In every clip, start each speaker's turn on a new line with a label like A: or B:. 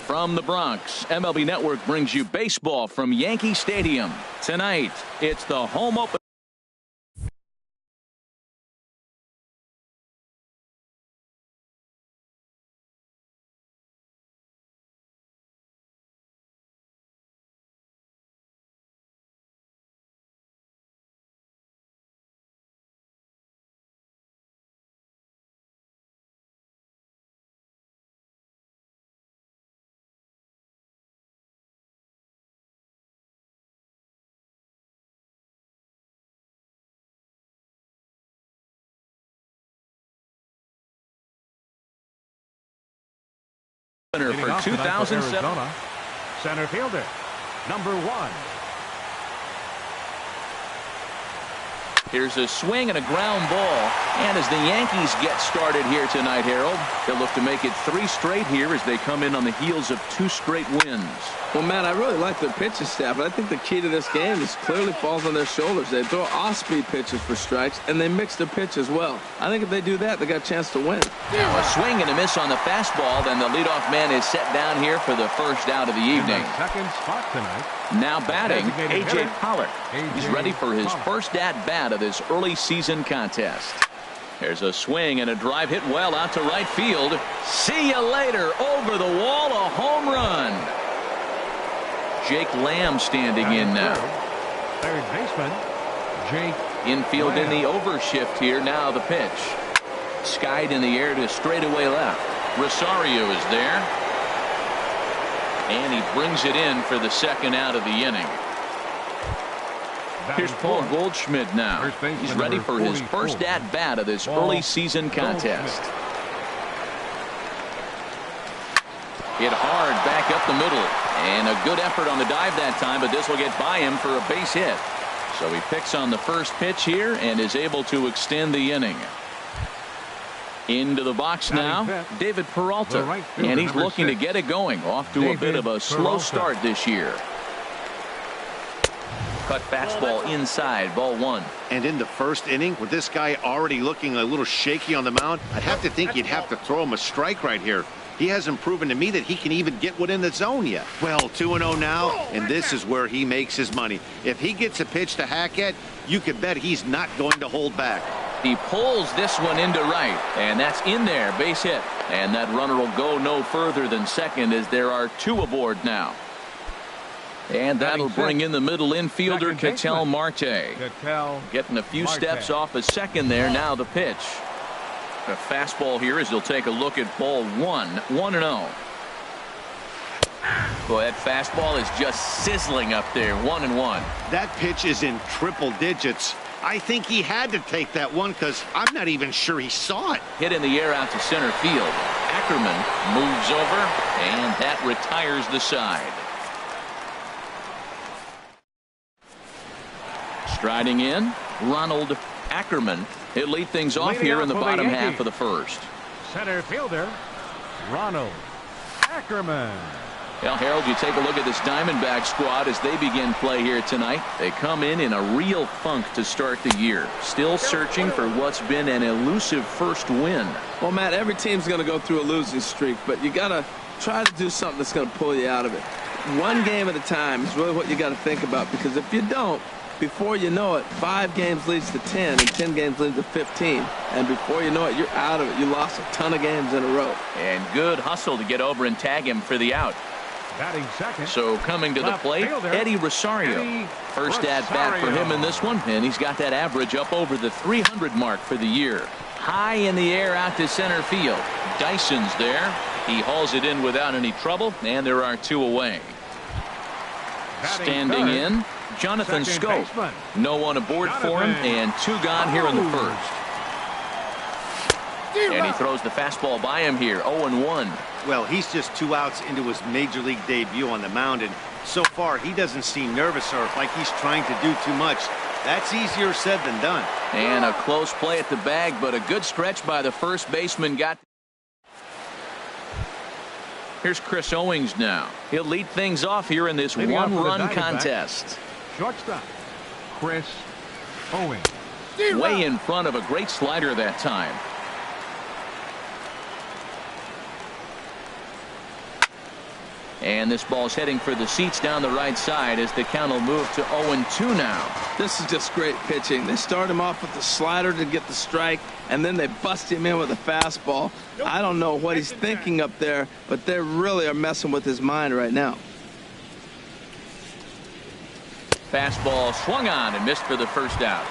A: From the Bronx, MLB Network brings you baseball from Yankee Stadium. Tonight, it's the home opener. For 2007.
B: Center fielder, number 1.
A: Here's a swing and a ground ball. And as the Yankees get started here tonight, Harold, they'll look to make it 3 straight here as they come in on the heels of 2 straight wins.
C: Well, Matt, I really like their pitching staff, but I think the key to this game is clearly falls on their shoulders. They throw off-speed pitches for strikes, and they mix their pitch as well. I think if they do that, they got a chance to win.
A: Now a swing and a miss on the fastball. Then the leadoff man is set down here for the first out of the evening.
B: Second spot tonight.
A: Now batting, A.J. Pollard. He's
B: A.J.
A: ready for his
B: Pollard.
A: first at-bat of this early season contest. There's a swing and a drive hit well out to right field. See you later. Over the wall, a home run. Jake Lamb standing in now.
B: Third baseman, Jake
A: Infield
B: Lamb.
A: in the overshift here. Now the pitch. Skied in the air to straightaway left. Rosario is there. And he brings it in for the second out of the inning. Here's Paul Goldschmidt now. He's ready for his first at-bat of this early season contest. Hit hard back up the middle. And a good effort on the dive that time, but this will get by him for a base hit. So he picks on the first pitch here and is able to extend the inning. Into the box now, David Peralta. And he's looking to get it going. Off to a bit of a slow start this year. Cut fastball inside, ball 1.
D: And in the first inning, with this guy already looking a little shaky on the mound, I'd have to think you'd have to throw him a strike right here. He hasn't proven to me that he can even get one in the zone yet. Well, 2-0 now, and this is where he makes his money. If he gets a pitch to hack at, you can bet he's not going to hold back.
A: He pulls this one into right, and that's in there, base hit. And that runner will go no further than second as there are 2 aboard now. And that'll bring in the middle infielder, Ketel Marte. Getting a few steps off a second there. Now the pitch. A fastball here as he'll take a look at ball 1. 1-0. Boy, that fastball is just sizzling up there. 1-1.
D: That pitch is in triple digits. I think he had to take that one because I'm not even sure he saw it.
A: Hit in the air out to center field. Ackerman moves over, and that retires the side. Striding in, Ronald Ackerman. He'll lead things off here in the bottom half of the first.
B: Center fielder, Ronald Ackerman.
A: Well, Harold, you take a look at this Diamondback squad as they begin play here tonight. They come in a real funk to start the year. Still searching for what's been an elusive first win.
C: Well, Matt, every team's going to go through a losing streak, but you got to try to do something that's going to pull you out of it. One game at a time is really what you got to think about, because if you don't, before you know it, 5 games leads to 10, and 10 games leads to 15. And before you know it, you're out of it. You lost a ton of games in a row.
A: And good hustle to get over and tag him for the out.
B: Batting second.
A: So coming to the plate, Eddie Rosario. First at bat for him in this one, and he's got that average up over the 300 mark for the year. High in the air out to center field. Dyson's there. He hauls it in without any trouble, and there are 2 away. Standing in, Jonathan Scope. No one aboard for him, and 2 gone here in the first. And he throws the fastball by him here, 0-1.
D: Well, he's just 2 outs into his major league debut on the mound, and so far he doesn't seem nervous or like he's trying to do too much. That's easier said than done.
A: And a close play at the bag, but a good stretch by the first baseman. Here's Chris Owings now. He'll lead things off here in this one-run contest.
B: Shortstop, Chris Owings.
A: Way in front of a great slider that time. And this ball's heading for the seats down the right side as the count will move to 0-2 now.
C: This is just great pitching. They start him off with the slider to get the strike, and then they bust him in with a fastball. I don't know what he's thinking up there, but they really are messing with his mind right now.
A: Fastball swung on and missed for the first out.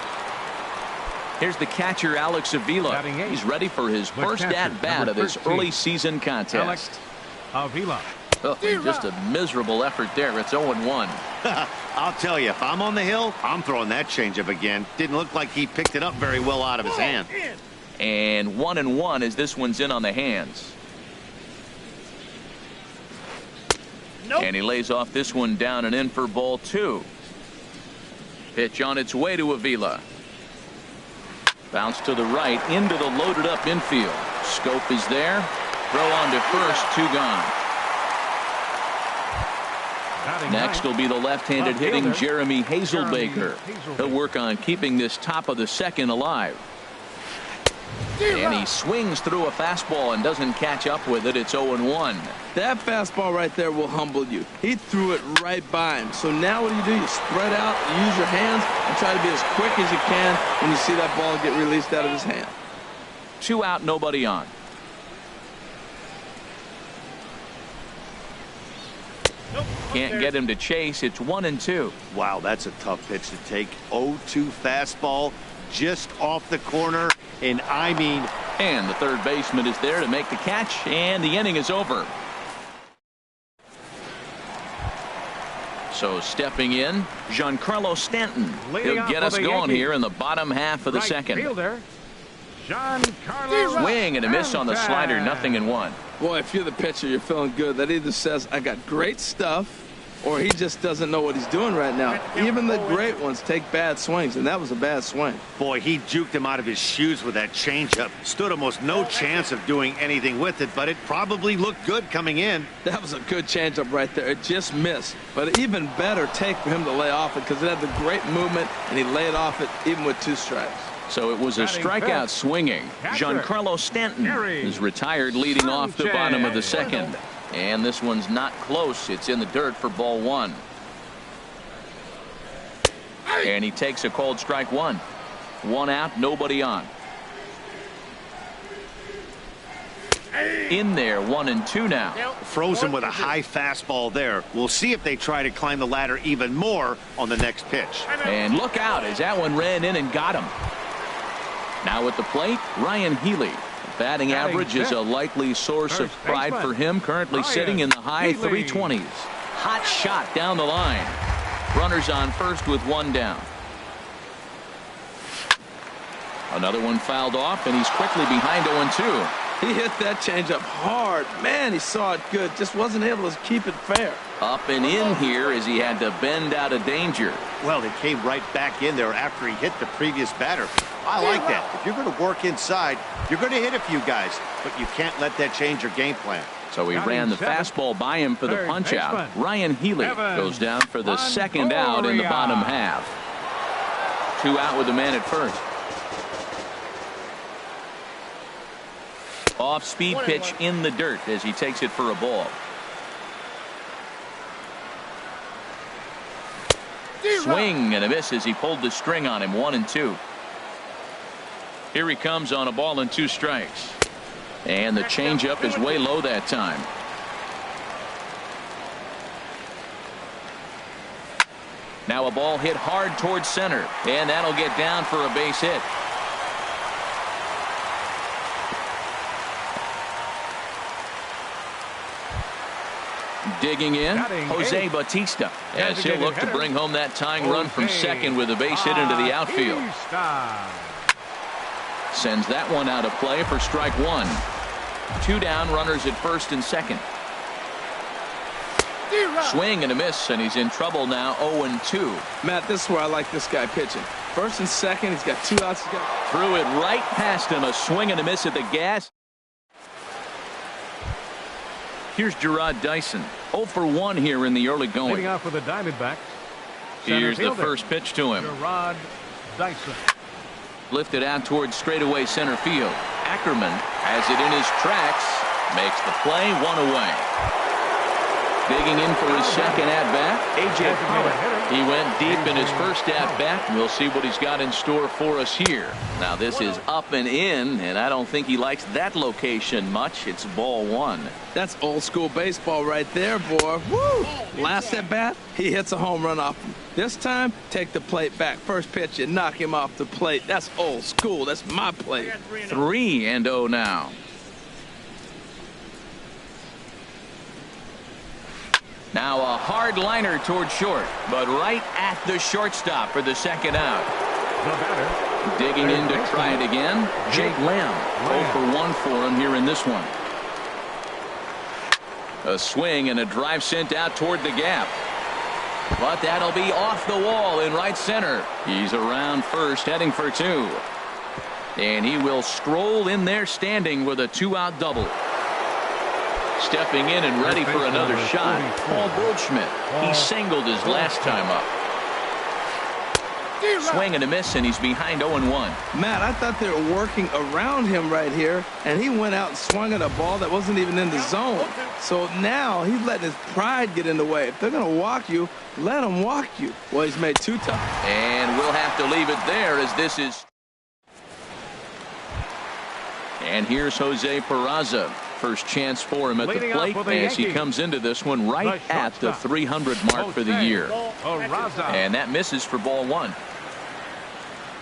A: Here's the catcher, Alex Avila. He's ready for his first at-bat of this early season contest.
B: Alex Avila.
A: Oh, just a miserable effort there. It's 0-1.
D: I'll tell you, if I'm on the hill, I'm throwing that changeup again. Didn't look like he picked it up very well out of his hand.
A: And 1-1 as this one's in on the hands. And he lays off this one down and in for ball 2. Pitch on its way to Avila. Bounce to the right into the loaded up infield. Scope is there. Throw on to first, 2 gone. Next will be the left-handed hitting Jeremy Hazelbaker. He'll work on keeping this top of the second alive. And he swings through a fastball and doesn't catch up with it. It's 0-1.
C: That fastball right there will humble you. He threw it right by him. So now what do? You spread out, you use your hands, and try to be as quick as you can when you see that ball get released out of his hand.
A: 2 out, nobody on. Can't get him to chase. It's 1-2.
D: Wow, that's a tough pitch to take. 0-2 fastball just off the corner, and I mean...
A: And the third baseman is there to make the catch, and the inning is over. So stepping in, Giancarlo Stanton. He'll get us going here in the bottom half of the second. Swing and a miss on the slider, 0-1.
C: Boy, if you're the pitcher, you're feeling good. That either says, I got great stuff, or he just doesn't know what he's doing right now. Even the great ones take bad swings, and that was a bad swing.
D: Boy, he juked him out of his shoes with that changeup. Stood almost no chance of doing anything with it, but it probably looked good coming in.
C: That was a good changeup right there. It just missed. But even better take for him to lay off it because it had the great movement, and he laid off it even with 2 strikes.
A: So it was a strikeout swinging. Giancarlo Stanton is retired leading off the bottom of the second. And this one's not close. It's in the dirt for ball 1. And he takes a called strike 1. 1 out, nobody on. In there, 1-2 now.
D: Frozen with a high fastball there. We'll see if they try to climb the ladder even more on the next pitch.
A: And look out as that one ran in and got him. Now at the plate, Ryan Healy. Batting average is a likely source of pride for him, currently sitting in the high 320s. Hot shot down the line. Runners on first with 1 down. Another one fouled off, and he's quickly behind 0-2.
C: He hit that changeup hard. Man, he saw it good. Just wasn't able to keep it fair.
A: Up and in here as he had to bend out of danger.
D: Well, they came right back in there after he hit the previous batter. I like that. If you're going to work inside, you're going to hit a few guys, but you can't let that change your game plan.
A: So he ran the fastball by him for the punch-out. Ryan Healy goes down for the second out in the bottom half. 2 out with the man at first. Off-speed pitch in the dirt as he takes it for a ball. Swing and a miss as he pulled the string on him. 1-2. Here he comes on a ball and 2 strikes. And the changeup is way low that time. Now a ball hit hard towards center, and that'll get down for a base hit. Digging in, Jose Bautista, as he'll look to bring home that tying run from second with a base hit into the outfield. Sends that one out of play for strike 1. 2 down, runners at first and second. Swing and a miss, and he's in trouble now. 0-2.
C: Matt, this is where I like this guy pitching. First and second, he's got 2 outs.
A: Threw it right past him. A swing and a miss at the gas. Here's Gerard Dyson. 0 for 1 here in the early going.
B: Leading off for the Diamondbacks.
A: Here's the first pitch to him.
B: Gerard Dyson.
A: Lifted out towards straightaway center field. Ackerman has it in his tracks. Makes the play, one away. Digging in for his second at-bat, A.J. Pollock. He went deep in his first at-bat. We'll see what he's got in store for us here. Now this is up and in, and I don't think he likes that location much. It's ball one.
C: That's old school baseball right there, boy. Woo! Last at-bat, he hits a home run off him. This time, take the plate back. First pitch, you knock him off the plate. That's old school. That's my plate.
A: 3-0 now. Now a hard liner toward short, but right at the shortstop for the second out.
B: The batter.
A: Digging in to try it again, Jake Lamb. 0 for 1 for him here in this one. A swing and a drive sent out toward the gap. But that'll be off the wall in right center. He's around first, heading for 2. And he will stroll in there standing with a 2-out double. Stepping in and ready for another shot, Paul Goldschmidt. He singled his last time up. Swing and a miss, and he's behind 0-1.
C: Matt, I thought they were working around him right here, and he went out and swung at a ball that wasn't even in the zone. So now he's letting his pride get in the way. If they're going to walk you, let them walk you. Well, he's made 2 tough.
A: And we'll have to leave it there as this is. And here's Jose Peraza. First chance for him at the plate as he comes into this one right at the 300 mark for the year. And that misses for ball 1.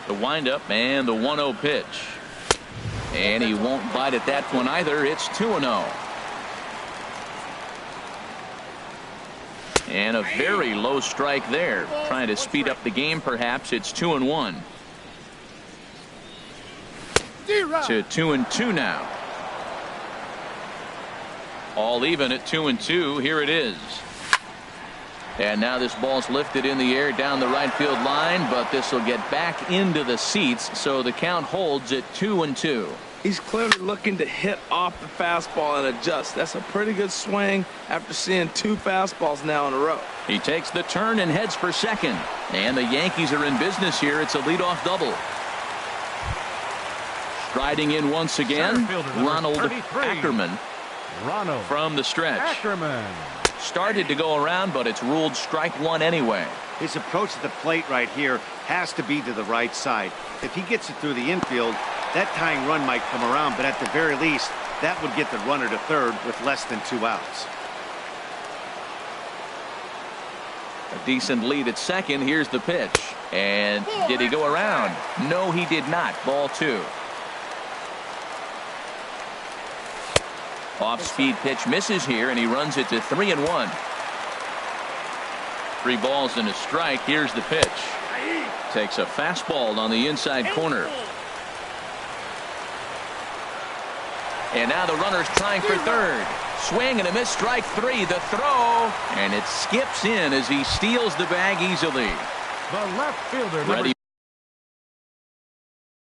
A: The windup and the 1-0 pitch. And he won't bite at that one either. It's 2-0. And a very low strike there. Trying to speed up the game perhaps. It's 2-1. To 2-2 now. All even at 2-2. Here it is. And now this ball's lifted in the air down the right field line, but this will get back into the seats, so the count holds at 2-2.
C: He's clearly looking to hit off the fastball and adjust. That's a pretty good swing after seeing 2 fastballs now in a row.
A: He takes the turn and heads for second. And the Yankees are in business here. It's a leadoff double. Striding in once again, Ronald Ackerman. From the stretch.
B: Ackerman.
A: Started to go around, but it's ruled strike 1 anyway.
D: His approach to the plate right here has to be to the right side. If he gets it through the infield, that tying run might come around, but at the very least, that would get the runner to third with less than 2 outs.
A: A decent lead at second. Here's the pitch. And did he go around? No, he did not. Ball 2. Off-speed pitch misses here, and he runs it to 3-1. 3 balls and a strike. Here's the pitch. Takes a fastball on the inside corner. And now the runner's trying for third. Swing and a miss, strike 3. The throw, and it skips in as he steals the bag easily.
B: The left fielder.
A: Ready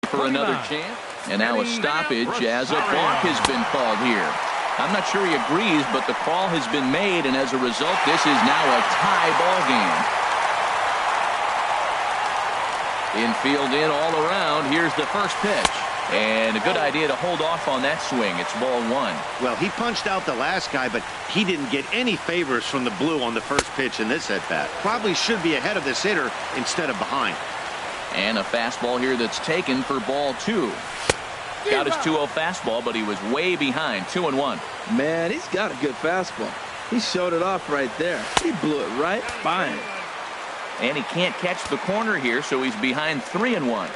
A: for another chance. And now a stoppage as a balk has been called here. I'm not sure he agrees, but the call has been made, and as a result, this is now a tie ball game. Infield in all around. Here's the first pitch. And a good idea to hold off on that swing. It's ball 1.
D: Well, he punched out the last guy, but he didn't get any favors from the blue on the first pitch in this at-bat. Probably should be ahead of this hitter instead of behind.
A: And a fastball here that's taken for ball 2. Got his 2-0 fastball, but he was way behind. 2-1.
C: Man, he's got a good fastball. He showed it off right there. He blew it right by him.
A: And he can't catch the corner here, so he's behind 3-1.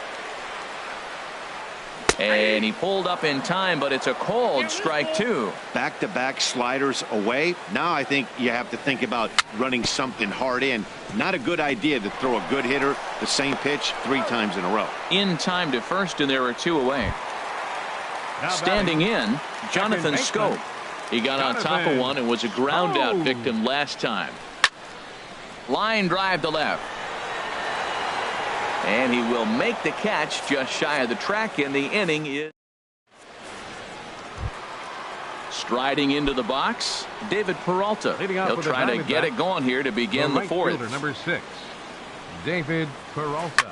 A: And he pulled up in time, but it's a called strike 2.
D: Back-to-back sliders away. Now I think you have to think about running something hard in. Not a good idea to throw a good hitter the same pitch 3 times in a row.
A: In time to first, and there are 2 away. Standing in, Jonathan Scope. He got on top of one and was a ground out victim last time. Line drive to left. And he will make the catch just shy of the track, and the inning is. Striding into the box, David Peralta. He'll try to get it going here to begin the 4th.
B: Number 6, David Peralta.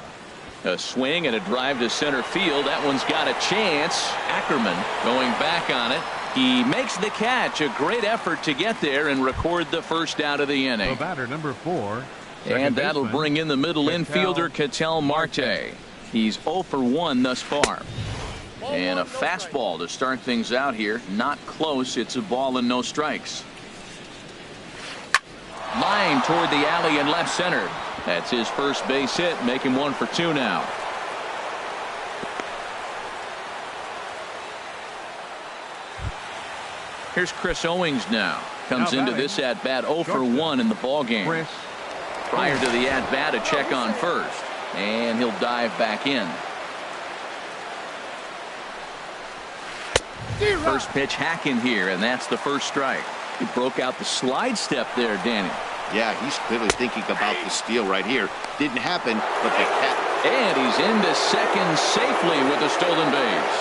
A: A swing and a drive to center field. That one's got a chance. Ackerman going back on it. He makes the catch. A great effort to get there and record the first out of the inning.
B: The batter, number 4.
A: And that'll bring in the middle infielder, Ketel Marte. He's 0 for 1 thus far. And a fastball to start things out here. Not close. It's a ball and no strikes. Line toward the alley and left center. That's his first base hit. Make him 1 for 2 now. Here's Chris Owings now. Comes into this at bat 0 for 1 in the ball game. Prior to the at bat, a check on first, and he'll dive back in. First pitch hacking here, and that's the first strike. He broke out the slide step there, Danny.
D: Yeah, he's clearly thinking about the steal right here. Didn't happen, but the cat.
A: And he's into second safely with a stolen base.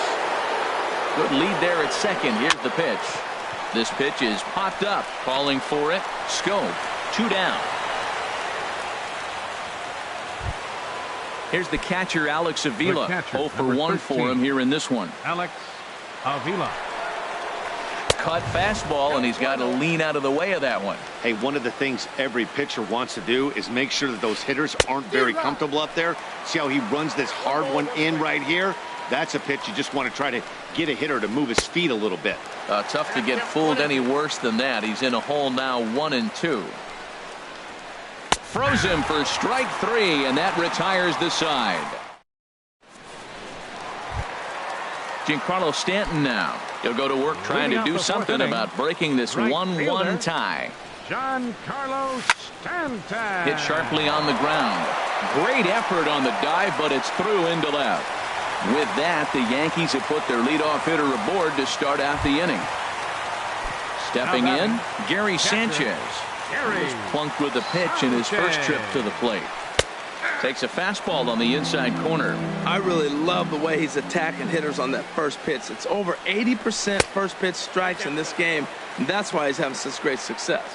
A: Good lead there at second. Here's the pitch. This pitch is popped up. Calling for it. Scope. 2 down. Here's the catcher, Alex Avila. 0 for 1 for him here in this one.
B: Alex Avila.
A: Cut fastball, and he's got to lean out of the way of that one.
D: Hey, one of the things every pitcher wants to do is make sure that those hitters aren't very comfortable up there. See how he runs this hard one in right here? That's a pitch you just want to try to get a hitter to move his feet a little bit.
A: Tough to get fooled any worse than that. He's in a hole now, 1-2. Throws him for strike 3, and that retires the side. Giancarlo Stanton now. He'll go to work trying to do something about breaking this 1-1 tie.
B: Giancarlo Stanton.
A: Hit sharply on the ground. Great effort on the dive, but it's through into left. With that, the Yankees have put their leadoff hitter aboard to start out the inning. Stepping in, Gary Sanchez. He was plunked with a pitch in his first trip to the plate. Takes a fastball on the inside corner.
C: I really love the way he's attacking hitters on that first pitch. It's over 80% first pitch strikes in this game, and that's why he's having such great success.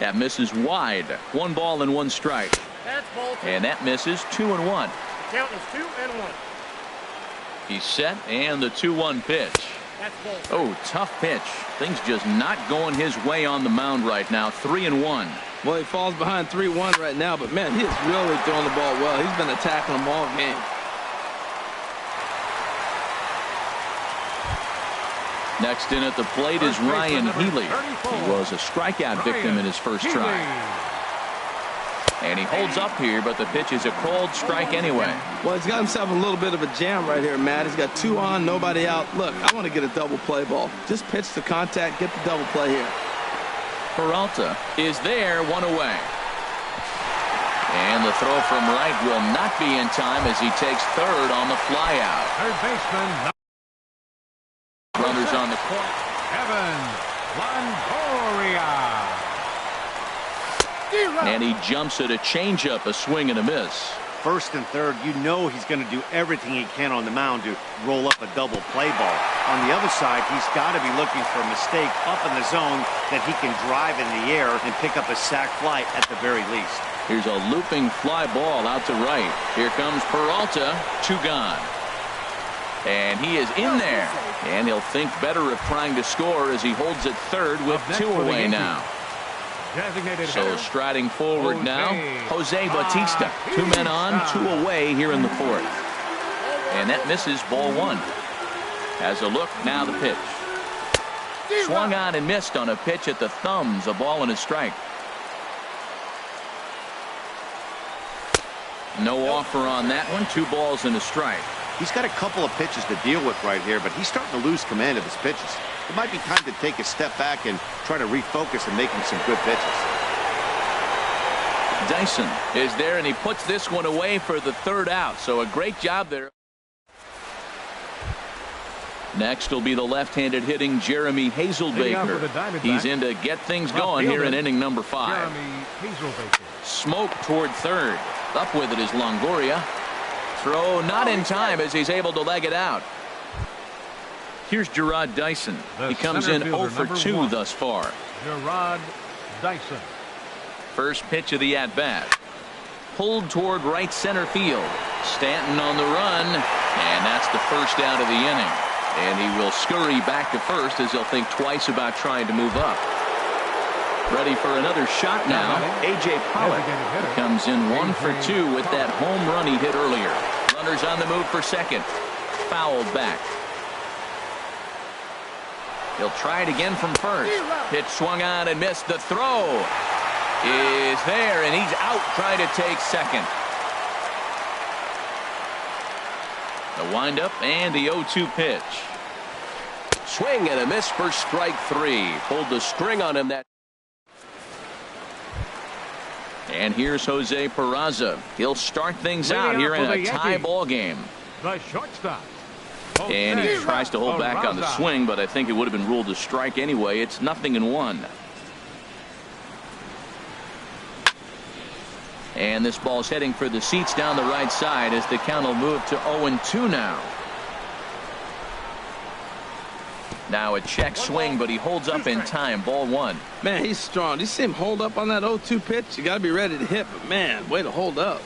A: That misses wide. 1 ball and 1 strike. And that misses 2-1.
E: Count is 2-1.
A: He's set, and the 2-1 pitch. Oh, tough pitch. Things just not going his way on the mound right now. 3-1.
C: Well, he falls behind 3-1 right now, but man, he is really throwing the ball well. He's been attacking them all game.
A: Next in at the plate is Ryan Healy. He was a strikeout victim in his first try. And he holds up here, but the pitch is a called strike anyway.
C: Well, he's got himself a little bit of a jam right here, Matt. He's got 2 on, nobody out. Look, I want to get a double play ball. Just pitch to contact, get the double play here.
A: Peralta is there, 1 away. And the throw from right will not be in time as he takes third on the flyout.
B: Third baseman.
A: Runners on the corner.
B: Evan Longoria.
A: And he jumps at a changeup, a swing and a miss.
D: First and third, you know he's going to do everything he can on the mound to roll up a double play ball. On the other side, he's got to be looking for a mistake up in the zone that he can drive in the air and pick up a sac fly at the very least.
A: Here's a looping fly ball out to right. Here comes Peralta. 2 gone. And he is in there. And he'll think better of trying to score as he holds it third with 2 away now. So striding forward now, Jose Bautista. 2 men on, 2 away here in the 4th. And that misses ball 1. Has a look, now the pitch. Swung on and missed on a pitch at the thumbs, a ball and a strike. No offer on that one, 2 balls and a strike.
D: He's got a couple of pitches to deal with right here, but he's starting to lose command of his pitches. It might be time to take a step back and try to refocus and make him some good pitches.
A: Dyson is there, and he puts this one away for the 3rd out. So a great job there. Next will be the left-handed hitting Jeremy Hazelbaker. He's in to get things going here in inning number 5. Smoke toward third. Up with it is Longoria. Throw not in time as he's able to leg it out. Here's Gerard Dyson. He comes in 0 for 2 thus far.
B: Gerard Dyson.
A: First pitch of the at-bat. Pulled toward right center field. Stanton on the run, and that's the first out of the inning. And he will scurry back to first as he'll think twice about trying to move up. Ready for another shot now. A.J. Pollock comes in 1 for 2 with that home run he hit earlier. Runners on the move for second. Fouled back. He'll try it again from first. Pitch swung on and missed. The throw is there, and he's out trying to take second. The windup and the 0-2 pitch. Swing and a miss for strike 3. Pulled the string on him. And here's Jose Peraza. He'll start things out here in a tie ball game.
B: The shortstop.
A: And he tries to hold back on the swing, but I think it would have been ruled a strike anyway. It's 0-1. And this ball's heading for the seats down the right side as the count will move to 0-2 now. Now a check swing, but he holds up in time. Ball 1.
C: Man, he's strong. You see him hold up on that 0-2 pitch? You got to be ready to hit, but man, way to hold up.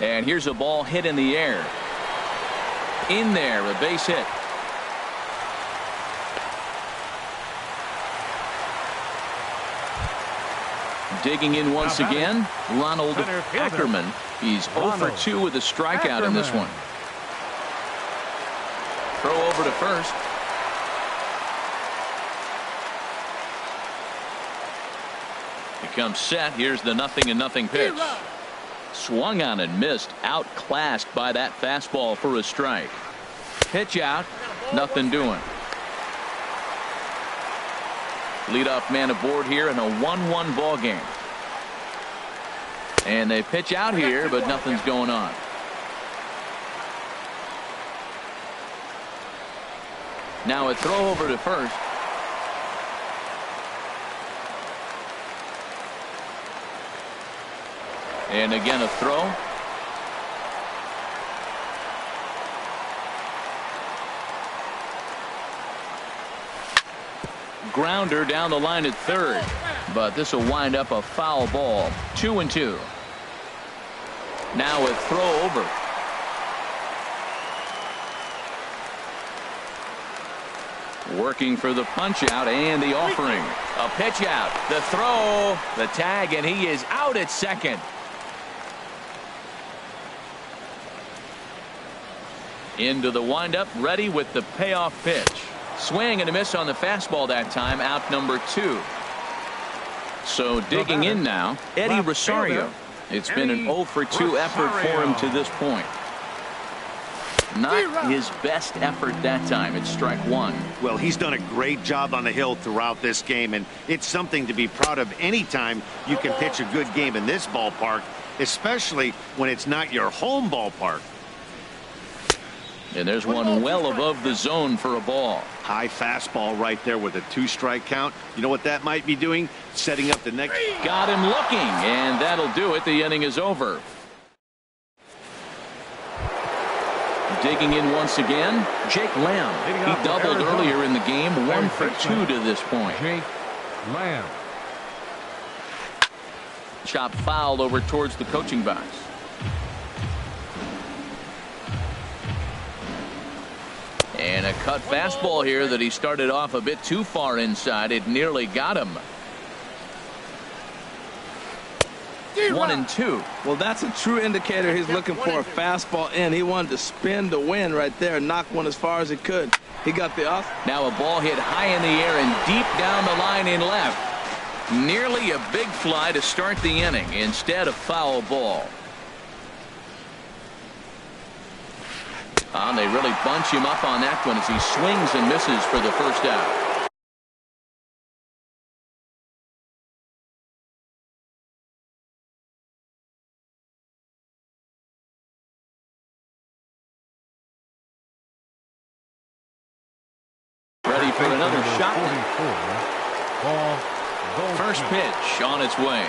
A: And here's a ball hit in the air. In there, a base hit. Digging in once again, Ronald Ackerman. He's 0 for 2 with a strikeout in this one. Throw over to first. Becomes set. Here's the 0-0 pitch. Swung on and missed. Outclassed by that fastball for a strike. Pitch out. Nothing doing. Leadoff man aboard here in a 1-1 ball game. And they pitch out here, but nothing's going on. Now a throw over to first. And again a throw. Grounder down the line at third, but this will wind up a foul ball. 2-2. Now a throw over. Working for the punch out and the offering. A pitch out. The throw. The tag, and he is out at second. Into the windup, ready with the payoff pitch. Swing and a miss on the fastball that time. Out number 2. So digging in now, Eddie Rosario. It's been an 0 for 2 effort for him to this point. Not his best effort that time. It's strike 1.
D: Well, he's done a great job on the hill throughout this game, and it's something to be proud of anytime you can pitch a good game in this ballpark, especially when it's not your home ballpark.
A: And there's one well above the zone for a ball.
D: High fastball right there with a 2-strike count. You know what that might be doing? Setting up the next.
A: Got him looking, and that'll do it. The inning is over. Digging in once again, Jake Lamb. He doubled earlier in the game. 1 for 2 to this point.
B: Jake Lamb.
A: Chop fouled over towards the coaching box. And a cut fastball here that he started off a bit too far inside. It nearly got him. 1-2.
C: Well, that's a true indicator. He's looking for a fastball in. He wanted to spin to win right there, knock one as far as he could. He got the off.
A: Now a ball hit high in the air and deep down the line in left. Nearly a big fly to start the inning. Instead, a foul ball. They really bunch him up on that one as he swings and misses for the first out. Ready for another shot. First pitch on its way.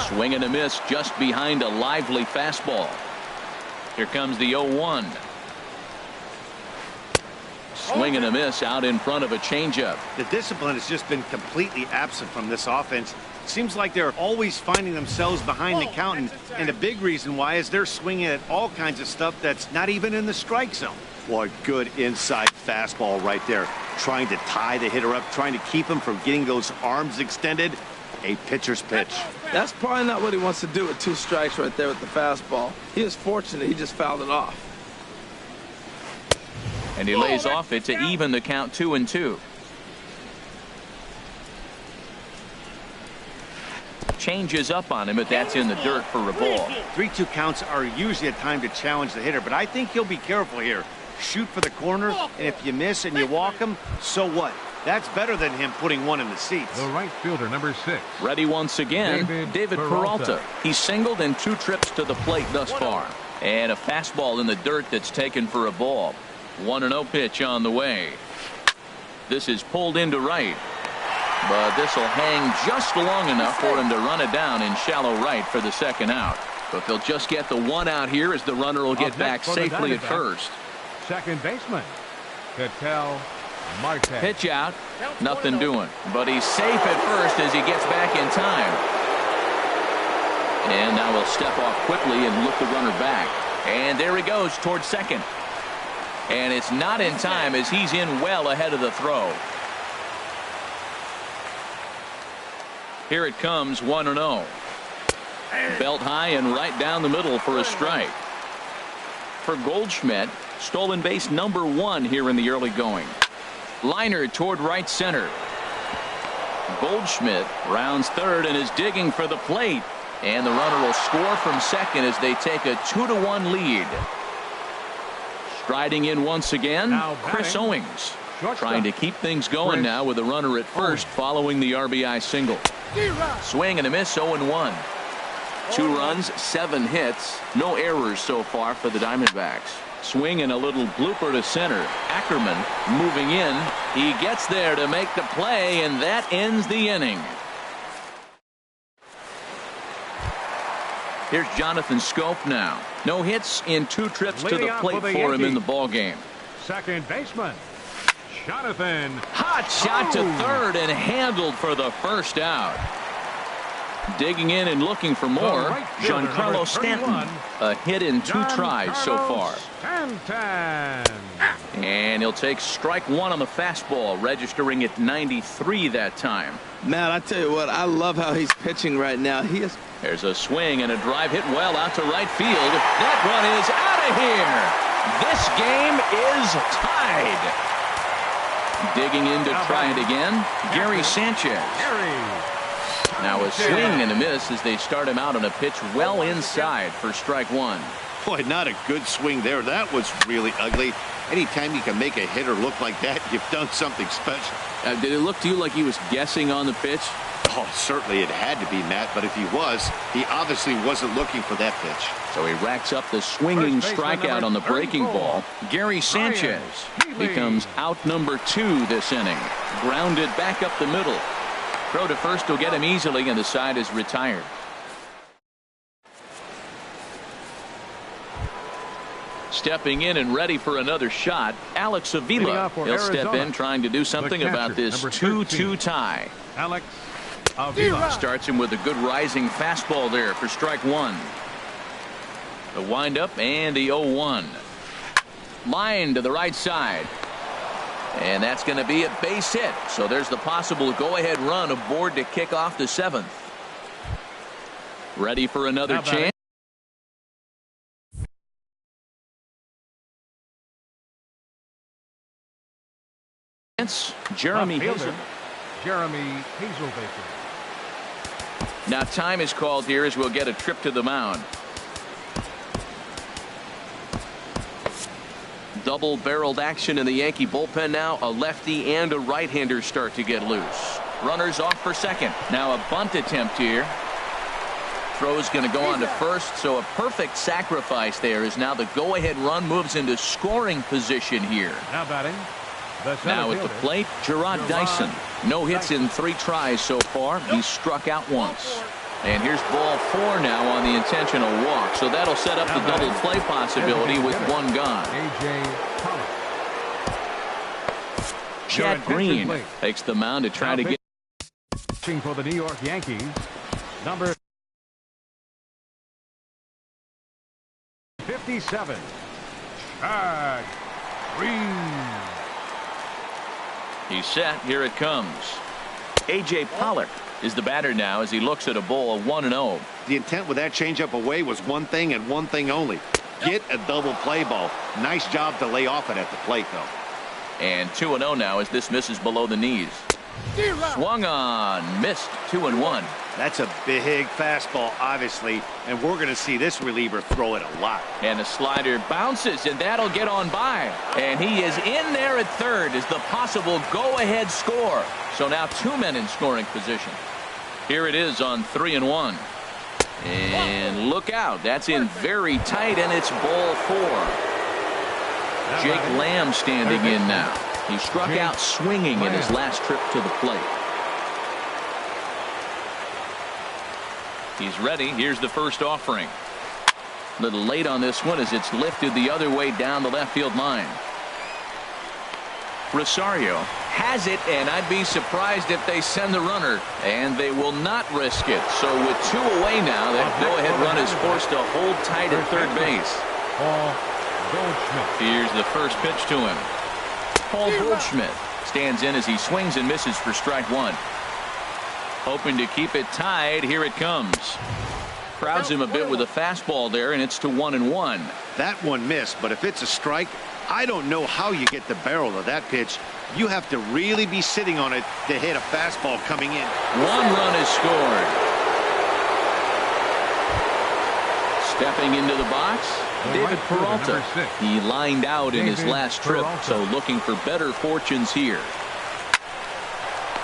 A: Swing and a miss just behind a lively fastball. Here comes the 0-1. Swing and a miss out in front of a changeup.
D: The discipline has just been completely absent from this offense. Seems like they're always finding themselves behind the count, and a big reason why is they're swinging at all kinds of stuff that's not even in the strike zone. Well, a good inside fastball right there, trying to tie the hitter up, trying to keep him from getting those arms extended. A pitcher's pitch.
C: That's probably not what he wants to do with 2 strikes right there with the fastball. He is fortunate he just fouled it off.
A: And he lays off it to even the count 2-2. Changes up on him, but that's in the dirt for a ball.
D: 3-2 counts are usually a time to challenge the hitter, but I think he'll be careful here. Shoot for the corner, and if you miss and you walk him, so what? That's better than him putting one in the seats.
B: The right fielder, number 6.
A: Ready once again, David Peralta. He's singled in 2 trips to the plate thus far. And a fastball in the dirt that's taken for a ball. 1-0 pitch on the way. This is pulled into right. But this will hang just long enough for him to run it down in shallow right for the second out. But they'll just get the 1 out here as the runner will get back safely at first.
B: Second baseman, Ketel Marte.
A: Pitch out, nothing doing. But he's safe at first as he gets back in time. And now he'll step off quickly and look the runner back. And there he goes towards second. And it's not in time as he's in well ahead of the throw. Here it comes, 1-0. Belt high and right down the middle for a strike. For Goldschmidt, stolen base number 1 here in the early going. Liner toward right center. Goldschmidt rounds third and is digging for the plate. And the runner will score from second as they take a 2-1 lead. Striding in once again, Chris Owings. Trying to keep things going now with a runner at first following the RBI single. Swing and a miss, 0-1. 2 runs, 7 hits, no errors so far for the Diamondbacks. Swing and a little blooper to center. Ackerman moving in. He gets there to make the play, and that ends the inning. Here's Jonathan Schoop now. No hits in 2 trips to the plate for him in the ball game.
B: Second baseman, Jonathan.
A: Hot shot to third and handled for the first out. Digging in and looking for more, Giancarlo Stanton. A hit in 2 tries so far. And he'll take strike 1 on the fastball, registering at 93 that time.
C: Matt, I tell you what, I love how he's pitching right now.
A: There's a swing and a drive hit well out to right field. That one is out of here. This game is tied. Digging in to try it again, Gary Sanchez. Now a swing and a miss as they start him out on a pitch well inside for strike 1.
D: Boy, not a good swing there. That was really ugly. Anytime you can make a hitter look like that, you've done something special.
A: Did it look to you like he was guessing on the pitch?
D: Oh, certainly it had to be, Matt, but if he was, he obviously wasn't looking for that pitch.
A: So he racks up the swinging strikeout on the breaking ball. Gary Sanchez becomes out number 2 this inning. Grounded back up the middle. Throw to first will get him easily, and the side is retired. Stepping in and ready for another shot, Alex Avila. He'll step in trying to do something about this 2-2 tie.
B: Alex Avila
A: starts him with a good rising fastball there for strike 1. The windup and the 0-1. Line to the right side. And that's going to be a base hit. So there's the possible go-ahead run aboard to kick off the 7th. Ready for another chance. Jeremy Hazel.
B: Jeremy Hazelbaker.
A: Now time is called here as we'll get a trip to the mound. Double-barreled action in the Yankee bullpen now. A lefty and a right-hander start to get loose. Runners off for second. Now a bunt attempt here. Throw's going to go on to first, so a perfect sacrifice there as now the go-ahead run moves into scoring position here.
B: Now batting.
A: Now at the plate, Gerard Dyson. No hits in 3 tries so far. He's struck out once. And here's ball 4 now on the intentional walk. So that'll set up the double play possibility with 1 gone. Chad Green takes the mound to try to get
B: Pitching for the New York Yankees, number 57, Chad Green.
A: He's set. Here it comes. A.J. Pollock is the batter now as he looks at a bowl of 1-0.
D: The intent with that changeup away was one thing and one thing only. Get a double play ball. Nice job to lay off it at the plate, though.
A: And 2-0 now as this misses below the knees. Swung on, missed. 2-1.
D: That's a big fastball, obviously, and we're going to see this reliever throw it a lot.
A: And the slider bounces, and that'll get on by. And he is in there at third as the possible go-ahead score. So now 2 men in scoring position. Here it is on 3-1. And look out, that's in very tight, and it's ball 4. Jake Lamb standing in now. He struck out swinging in his last trip to the plate. He's ready. Here's the first offering. A little late on this one as it's lifted the other way down the left field line. Rosario has it, and I'd be surprised if they send the runner, and they will not risk it. So with 2 away now, that go-ahead run is forced to hold tight at third base. Here's the first pitch to him. Paul Goldschmidt stands in as he swings and misses for strike 1. Hoping to keep it tied. Here it comes. Crowds him a bit with a fastball there, and it's to 1-1.
D: That one missed, but if it's a strike, I don't know how you get the barrel of that pitch. You have to really be sitting on it to hit a fastball coming in.
A: 1 run is scored. Stepping into the box, David Peralta. He lined out in his last trip, so looking for better fortunes here.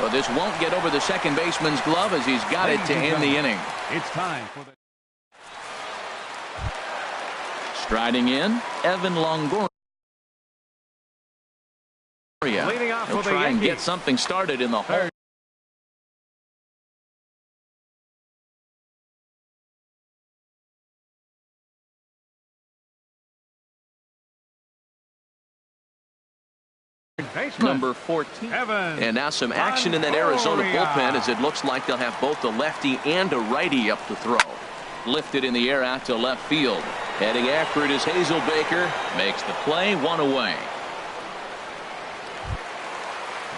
A: Well, this won't get over the second baseman's glove as he's got it to end the inning.
B: It's time for the
A: Striding in, Evan Longoria. He'll try and get something started in the hole. Number 14. And now some action in that Arizona bullpen as it looks like they'll have both a lefty and a righty up to throw. Lifted in the air out to left field. Heading after it is Hazelbaker. Makes the play, 1 away.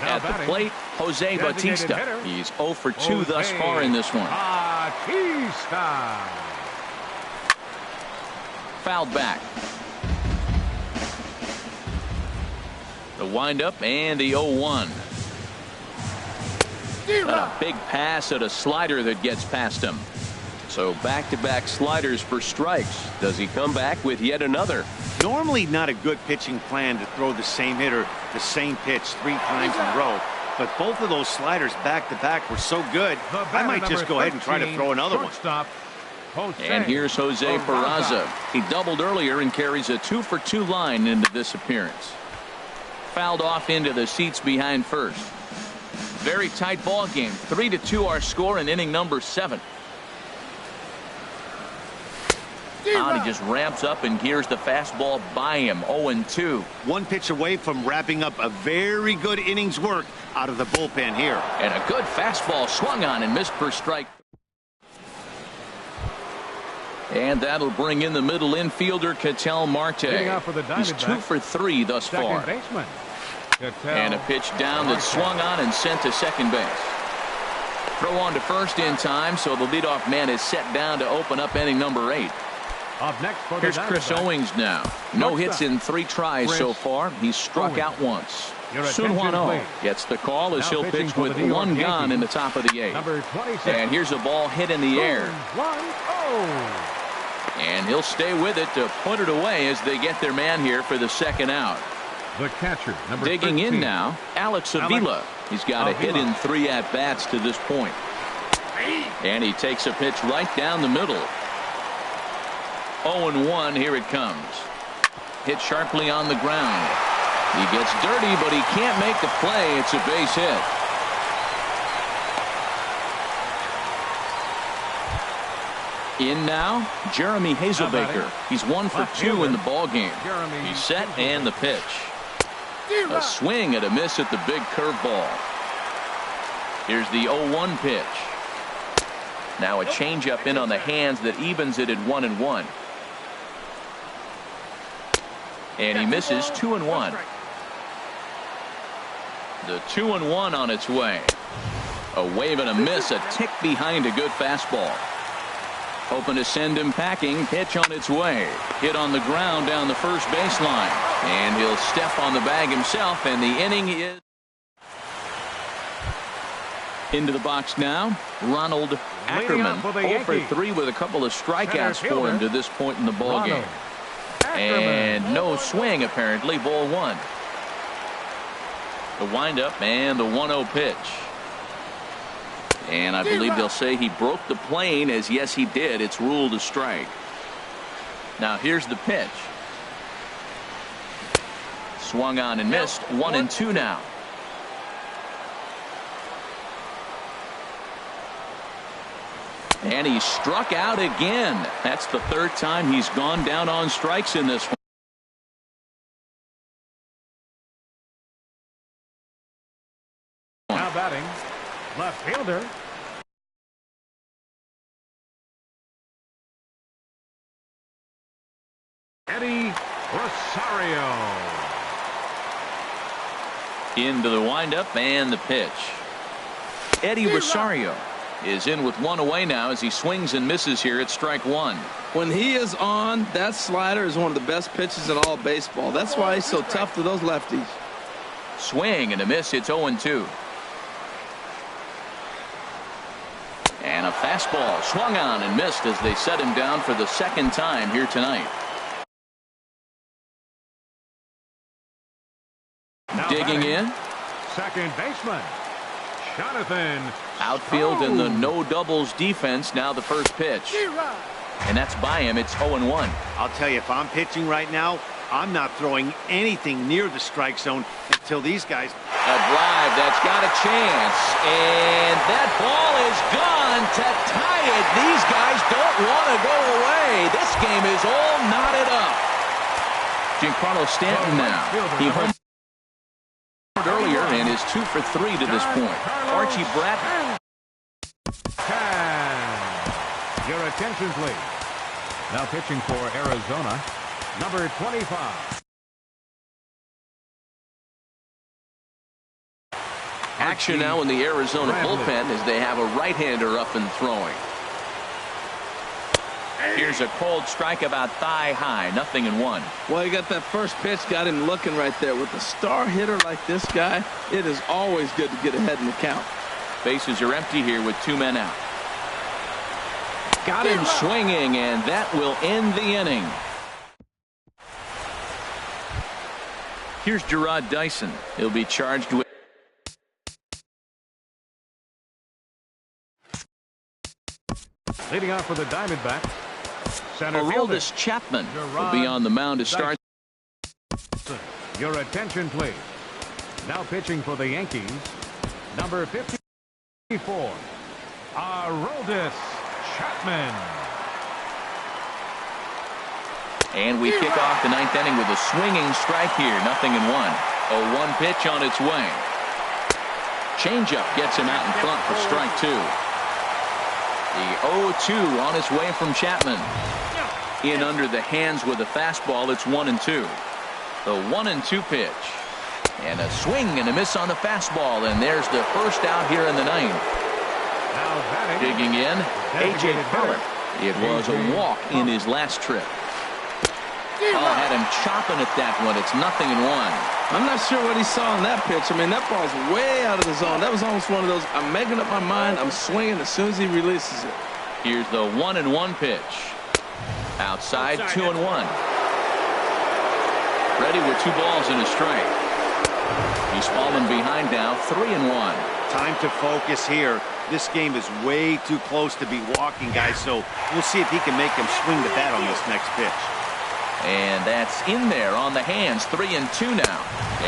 A: At the plate, Jose Bautista. He's 0 for 2 thus far in this one.
B: Bautista.
A: Fouled back. The windup and the 0-1. A big pass at a slider that gets past him. So back-to-back sliders for strikes. Does he come back with yet another?
D: Normally not a good pitching plan to throw the same hitter the same pitch 3 times in a row. But both of those sliders back-to-back were so good, I might just go ahead and try to throw another one.
A: And here's Jose Peraza. He doubled earlier and carries a 2 for 2 line into this appearance. Fouled off into the seats behind first. Very tight ball game. 3-2 our score in inning number 7. He just ramps up and gears the fastball by him. 0-2.
D: 1 pitch away from wrapping up a very good innings work out of the bullpen here.
A: And a good fastball swung on and missed for strike. And that'll bring in the middle infielder, Ketel Marte. He's 2 for 3 thus far. And a pitch down that swung on and sent to second base. Throw on to first in time, so the leadoff man is set down to open up inning number 8. Here's Chris Owings now. No hits in 3 tries so far. He's struck out once. Sun Hwan-Oh gets the call as he'll pitch with 1 gone in the top of the 8th. And here's a ball hit in the air. And he'll stay with it to put it away as they get their man here for the second out.
B: The catcher, number
A: digging
B: 13.
A: in now, Alex Avila. He's got a hit in 3 at-bats to this point. And he takes a pitch right down the middle. 0-1, here it comes. Hit sharply on the ground. He gets dirty, but he can't make the play. It's a base hit. In now, Jeremy Hazelbaker. He's 1 for 2 in the ball game. He's set and the pitch. A swing and a miss at the big curveball. Here's the 0-1 pitch. Now a changeup in on the hands that evens it at 1-1. And he misses 2-1. The 2-1 on its way. A wave and a miss, a tick behind a good fastball. Hoping to send him packing. Pitch on its way. Hit on the ground down the first baseline. And he'll step on the bag himself, and the inning is into the box now. Ronald Ackerman, 0 for 3 with a couple of strikeouts for him to this point in the ball game. And no swing, apparently. Ball 1. The windup and the 1-0 pitch. And I believe they'll say he broke the plane, as yes he did. It's ruled a strike. Now here's the pitch. Swung on and missed. 1-2 now. And he struck out again. That's the third time he's gone down on strikes in this one.
B: Now batting, left fielder. Eddie Rosario.
A: Into the windup and the pitch. Eddie Rosario is in with 1 away now as he swings and misses here at strike 1.
C: When he is on, that slider is one of the best pitches in all baseball. That's why he's so tough to those lefties.
A: Swing and a miss. It's 0-2. And a fastball swung on and missed as they set him down for the second time here tonight.
B: Now
A: digging in.
B: Second baseman, Jonathan.
A: Outfield in the no doubles defense. Now the first pitch. And that's by him. It's 0-1.
D: I'll tell you, if I'm pitching right now, I'm not throwing anything near the strike zone until these guys.
A: A drive that's got a chance. And that ball is gone to tie it. These guys don't want to go away. This game is all knotted up. Giancarlo Stanton now. He homered earlier and is 2 for 3 to this point. Archie Bradley.
B: Your attention, please. Now pitching for Arizona, number 25.
A: Action now in the Arizona bullpen as they have a right-hander up and throwing. Here's a cold strike about thigh high. 0-1.
C: Well, you got that first pitch, got him looking right there. With a star hitter like this guy, it is always good to get ahead in the count.
A: Bases are empty here with 2 men out. Got him swinging, and that will end the inning. Here's Gerard Dyson. He'll be charged with
B: leading off for the Diamondbacks. Center fielder
A: Aroldis Chapman will be on the mound to start.
B: Your attention, please. Now pitching for the Yankees, number 54, Aroldis Chapman.
A: And we kick off the 9th inning with a swinging strike here. 0-1. A 1 pitch on its way. Changeup gets him out in front for strike 2. The 0-2 on its way from Chapman. In under the hands with a fastball. It's 1-2. The 1-2 pitch. And a swing and a miss on the fastball. And there's the first out here in the 9th. Digging in, A.J. Pollock. It was a walk in his last trip. Oh, had him chopping at that one. It's 0-1.
C: I'm not sure what he saw in that pitch. I mean, that ball's way out of the zone. That was almost one of those, I'm making up my mind, I'm swinging as soon as he releases it.
A: Here's the 1-1 pitch. Outside, 2-1. Ready with 2 balls and a strike. He's fallen behind now, 3-1.
D: Time to focus here. This game is way too close to be walking, guys, so we'll see if he can make him swing the bat on this next pitch.
A: And that's in there on the hands. 3-2 now.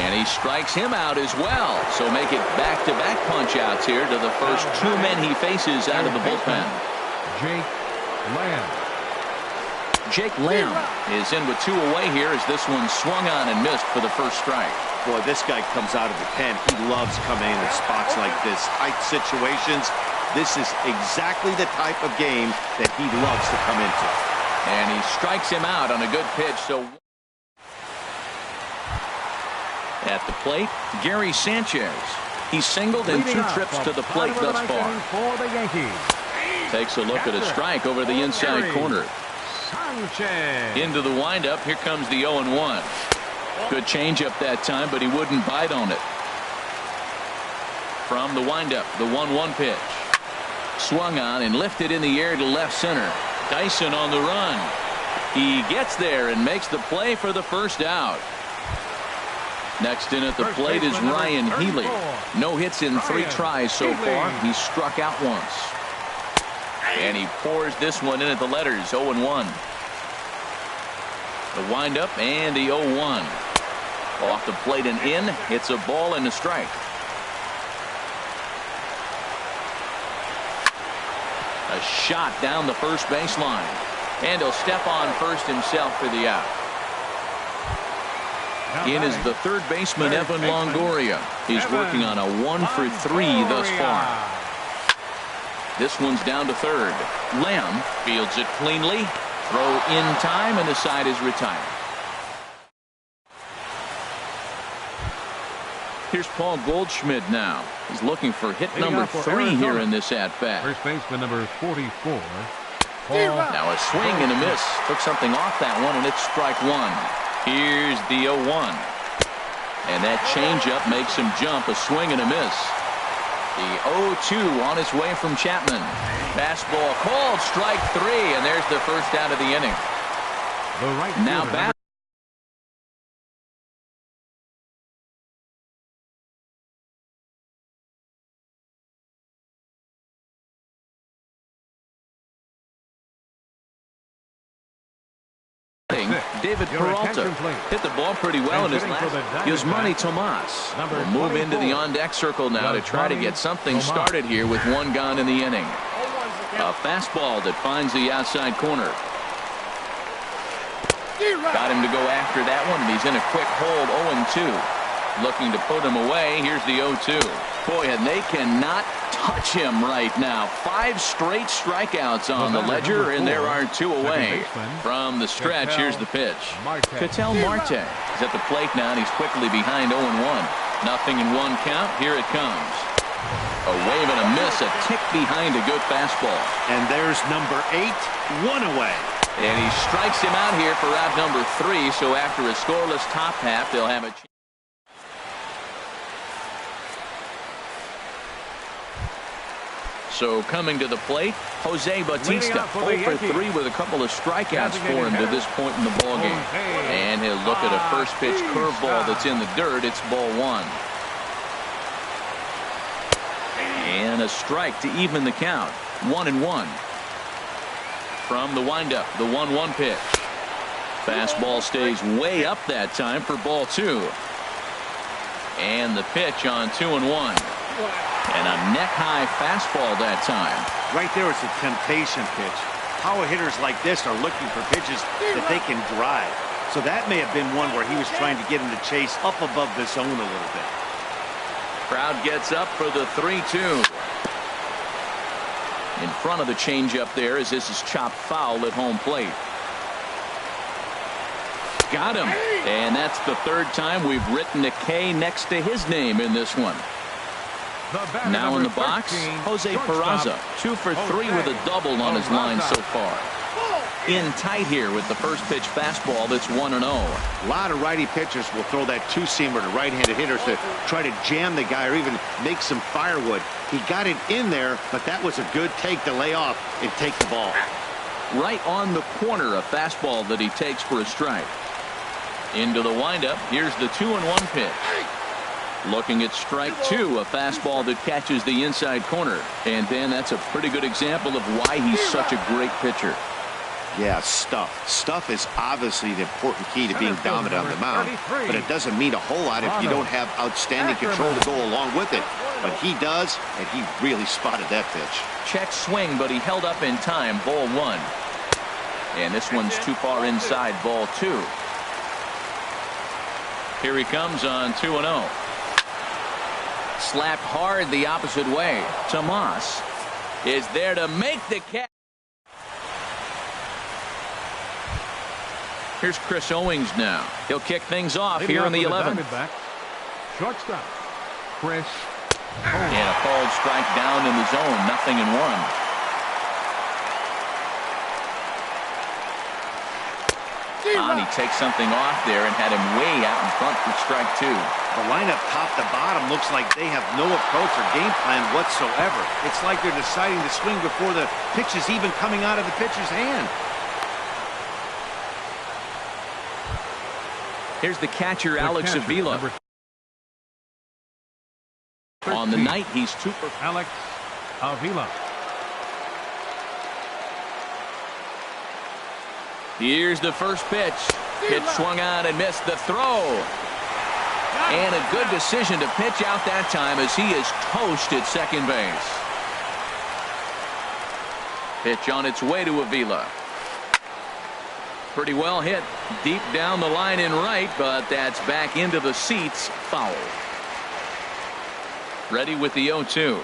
A: And he strikes him out as well. So make it back-to-back punch-outs here to the first 2 men he faces out of the bullpen.
B: Jake Lamb.
A: Jake Lamb is in with 2 away here as this one swung on and missed for the first strike.
D: Boy, this guy comes out of the pen. He loves coming in spots like this, tight situations. This is exactly the type of game that he loves to come into.
A: And he strikes him out on a good pitch. So at the plate, Gary Sanchez. He's singled in 2 trips to the plate thus far.
B: For the Yankees.
A: Takes a look at a strike over the inside corner.
B: Sanchez.
A: Into the windup. Here comes the 0-1. Good changeup that time, but he wouldn't bite on it. From the windup, the 1-1 pitch. Swung on and lifted in the air to left center. Dyson on the run. He gets there and makes the play for the first out. Next in at the plate is Ryan Healy. No hits in 3 tries so far. He's struck out once. And he pours this one in at the letters, 0-1. The windup and the 0-1. Off the plate and in. It's a ball and a strike. A shot down the first baseline. And he'll step on first himself for the out. In is the third baseman, Evan Longoria. He's working on a 1-for-3 thus far. This one's down to third. Lamb fields it cleanly. Throw in time, and the side is retired. Here's Paul Goldschmidt now. He's looking for hit number 3 here in this at-bat.
B: First baseman number 44.
A: Now a swing and a miss. Took something off that one, and it's strike 1. Here's the 0-1. And that changeup makes him jump. A swing and a miss. The 0-2 on its way from Chapman. Fastball called, strike 3, and there's the first out of the inning. Now back. David Peralta hit the ball pretty well in his last. Yasmani Tomas will move into the on-deck circle now to try to get something started here with 1 gone in the inning. A fastball that finds the outside corner. Got him to go after that one, and he's in a quick hold, 0-2. Looking to put him away. Here's the 0-2. Boy, and they cannot touch him right now. 5 straight strikeouts on the ledger, and there are 2 away. From the stretch, here's the pitch. Ketel Marte is at the plate now, and he's quickly behind 0-1. Nothing in 1 count. Here it comes. A wave and a miss, a tick behind a good fastball.
D: And there's number 8, 1 away.
A: And he strikes him out here for out number 3, so after a scoreless top half, they'll have a chance. So coming to the plate, Jose Bautista, 0-for-3 with a couple of strikeouts for him to this point in the ballgame. And he'll look at a first pitch curveball that's in the dirt. It's ball 1. And a strike to even the count. 1-1. From the windup, the 1-1 pitch. Fastball stays way up that time for ball 2. And the pitch on 2-1. And a neck-high fastball that time.
D: Right there, it's a temptation pitch. Power hitters like this are looking for pitches that they can drive. So that may have been one where he was trying to get him to chase up above the zone a little bit.
A: Crowd gets up for the 3-2. In front of the changeup there as this is chopped foul at home plate. Got him. And that's the 3rd time we've written a K next to his name in this one. Now in the box, Jose Peraza, 2-for-3 with a double on his line so far. In tight here with the first pitch fastball that's 1-0.
D: A lot of righty pitchers will throw that 2-seamer to right-handed hitters to try to jam the guy or even make some firewood. He got it in there, but that was a good take to lay off and take the ball.
A: Right on the corner, a fastball that he takes for a strike. Into the windup, here's the 2-1 pitch. Looking at strike 2, a fastball that catches the inside corner. And Dan, that's a pretty good example of why he's such a great pitcher.
D: Yeah, stuff. Stuff is obviously the important key to being dominant on the mound, but it doesn't mean a whole lot if you don't have outstanding control to go along with it. But he does, and he really spotted that pitch.
A: Check swing, but he held up in time. Ball 1. And this one's too far inside, ball 2. Here he comes on 2-0. Slapped hard the opposite way. Tomas is there to make the catch. Here's Chris Owings now. He'll kick things off here in the 11th.
B: Shortstop, Chris.
A: And a called strike down in the zone. 0-1. He takes something off there and had him way out in front for strike 2.
D: The lineup top to bottom looks like they have no approach or game plan whatsoever. It's like they're deciding to swing before the pitch is even coming out of the pitcher's hand.
A: Here's the catcher, Alex Avila. On the night, he's 2 for
B: Alex Avila.
A: Here's the first pitch. Pitch swung on and missed the throw. And a good decision to pitch out that time as he is toast at second base. Pitch on its way to Avila. Pretty well hit deep down the line in right, but that's back into the seats. Foul. Ready with the 0-2.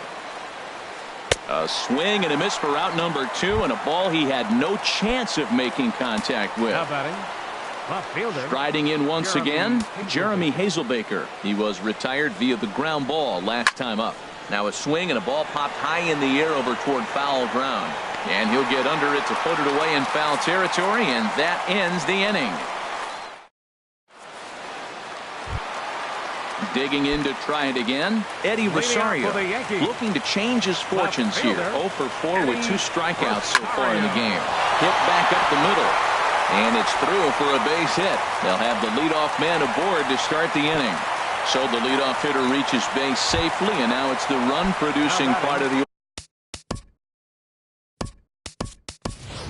A: A swing and a miss for out number 2, and a ball he had no chance of making contact with.
B: Now batting, left fielder.
A: Striding in once again, Jeremy Hazelbaker. He was retired via the ground ball last time up. Now a swing and a ball popped high in the air over toward foul ground. And he'll get under it to put it away in foul territory, and that ends the inning. Digging in to try it again, Eddie Rosario looking to change his fortunes here. 0 for 4 with 2 strikeouts so far in the game. Hit back up the middle, and it's through for a base hit. They'll have the leadoff man aboard to start the inning. So the leadoff hitter reaches base safely, and now it's the run-producing part of the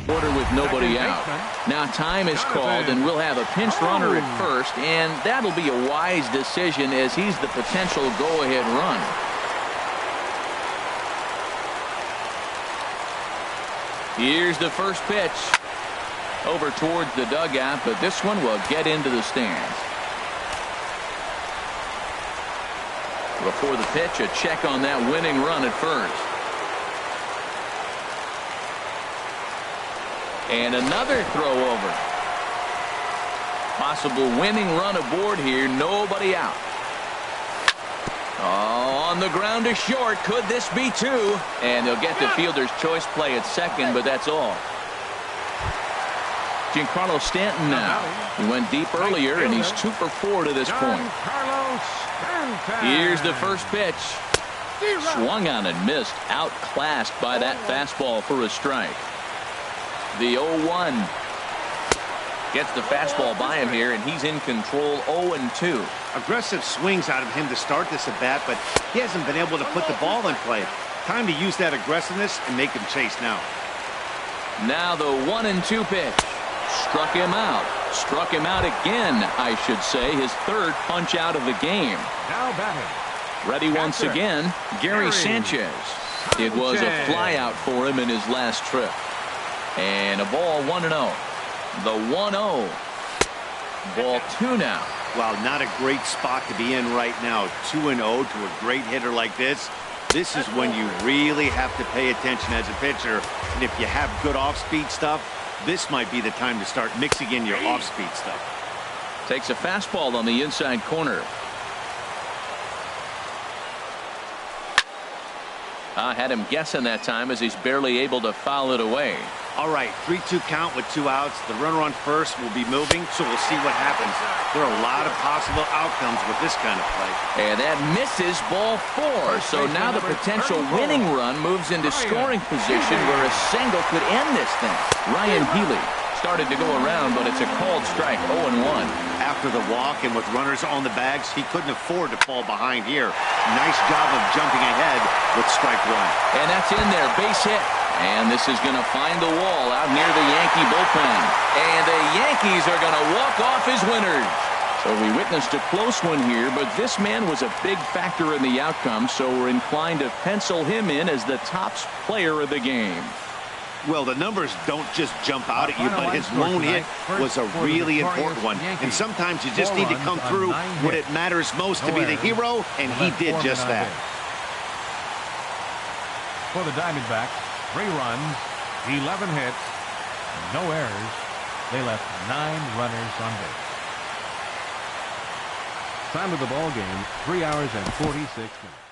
A: order with nobody out. Now time is called, and we'll have a pinch runner at first, and that'll be a wise decision as he's the potential go-ahead run. Here's the first pitch. Over towards the dugout, but this one will get into the stands. Before the pitch, a check on that winning run at first. And another throw over. Possible winning run aboard here. Nobody out. Oh, on the ground to short. Could this be 2? And they'll get the fielder's choice play at second, but that's all. Giancarlo Stanton now. He went deep earlier, and he's 2 for 4 to this point. Here's the first pitch. Swung on and missed. Outclassed by that fastball for a strike. The 0-1 gets the fastball by him here, and he's in control. 0-2.
D: Aggressive swings out of him to start this at bat, but he hasn't been able to put the ball in play. Time to use that aggressiveness and make him chase now.
A: Now the 1-2 pitch. Struck him out. Struck him out again, I should say. His 3rd punch out of the game.
B: Now batting.
A: Ready once again, Gary Sanchez. It was a flyout for him in his last trip. And a ball 1-0. The 1-0. Ball 2 now.
D: Well, not a great spot to be in right now. 2-0 to a great hitter like this. This is when you really have to pay attention as a pitcher. And if you have good off-speed stuff, this might be the time to start mixing in your off-speed stuff.
A: Takes a fastball on the inside corner. Had him guessing that time as he's barely able to foul it away.
D: All right, 3-2 count with 2 outs. The runner on first will be moving, so we'll see what happens. There are a lot of possible outcomes with this kind of play.
A: And that misses ball 4. So now the potential winning run moves into scoring position where a single could end this thing. Ryan Healy started to go around, but it's a called strike. 0-1.
D: After the walk and with runners on the bags, he couldn't afford to fall behind here. Nice job of jumping ahead with strike 1.
A: And that's in there, base hit. And this is going to find the wall out near the Yankee bullpen. And the Yankees are going to walk off as winners. So we witnessed a close one here, but this man was a big factor in the outcome, so we're inclined to pencil him in as the top player of the game.
D: Well, the numbers don't just jump out at you, but his lone hit was a really important one. And sometimes you just need to come through when it matters most to be the hero, and he did just that.
B: For the Diamondbacks, 3 runs, 11 hits, no errors. They left 9 runners on base. Time of the ball game, 3 hours and 46 minutes.